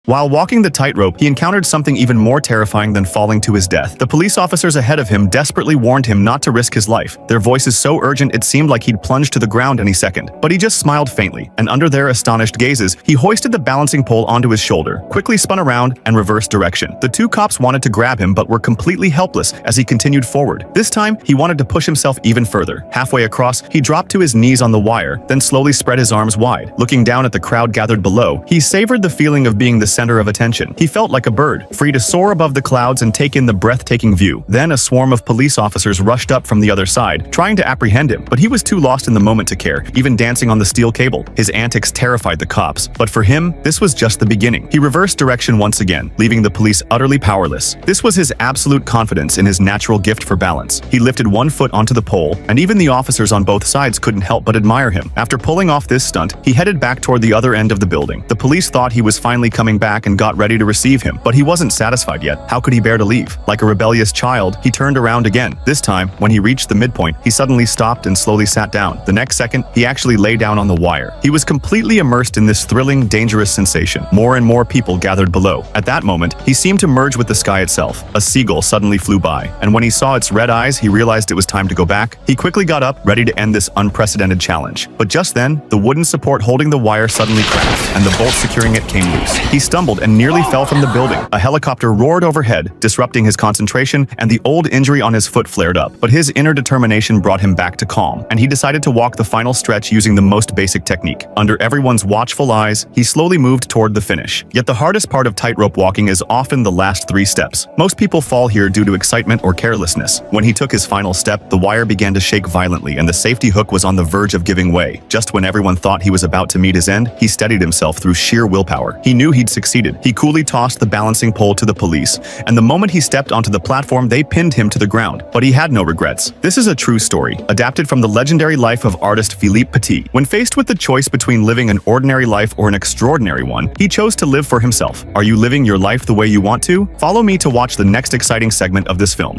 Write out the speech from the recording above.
While walking the tightrope, he encountered something even more terrifying than falling to his death. The police officers ahead of him desperately warned him not to risk his life. Their voices so urgent it seemed like he'd plunge to the ground any second. But he just smiled faintly, and under their astonished gazes, he hoisted the balancing pole onto his shoulder, quickly spun around, and reversed direction. The two cops wanted to grab him but were completely helpless as he continued forward. This time, he wanted to push himself even further. Halfway across, he dropped to his knees on the wire, then slowly spread his arms wide. Looking down at the crowd gathered below, he savored the feeling of being the center of attention. He felt like a bird, free to soar above the clouds and take in the breathtaking view. Then a swarm of police officers rushed up from the other side, trying to apprehend him, but he was too lost in the moment to care, even dancing on the steel cable. His antics terrified the cops, but for him, this was just the beginning. He reversed direction once again, leaving the police utterly powerless. This was his absolute confidence in his natural gift for balance. He lifted one foot onto the pole, and even the officers on both sides couldn't help but admire him. After pulling off this stunt, he headed back toward the other end of the building. The police thought he was finally coming back and got ready to receive him, but he wasn't satisfied yet. How could he bear to leave? Like a rebellious child, he turned around again. This time, when he reached the midpoint, he suddenly stopped and slowly sat down. The next second, he actually lay down on the wire. He was completely immersed in this thrilling, dangerous sensation. More and more people gathered below. At that moment, he seemed to merge with the sky itself. A seagull suddenly flew by, and when he saw its red eyes, he realized it was time to go back. He quickly got up, ready to end this unprecedented challenge. But just then, the wooden support holding the wire suddenly cracked, and the bolt securing it came loose. He stumbled and nearly fell from the building. A helicopter roared overhead, disrupting his concentration, and the old injury on his foot flared up. But his inner determination brought him back to calm, and he decided to walk the final stretch using the most basic technique. Under everyone's watchful eyes, he slowly moved toward the finish. Yet the hardest part of tightrope walking is often the last 3 steps. Most people fall here due to excitement or carelessness. When he took his final step, the wire began to shake violently, and the safety hook was on the verge of giving way. Just when everyone thought he was about to meet his end, he steadied himself through sheer willpower. He knew he'd succeeded. He coolly tossed the balancing pole to the police, and the moment he stepped onto the platform, they pinned him to the ground. But he had no regrets. This is a true story, adapted from the legendary life of artist Philippe Petit. When faced with the choice between living an ordinary life or an extraordinary one, he chose to live for himself. Are you living your life the way you want to? Follow me to watch the next exciting segment of this film.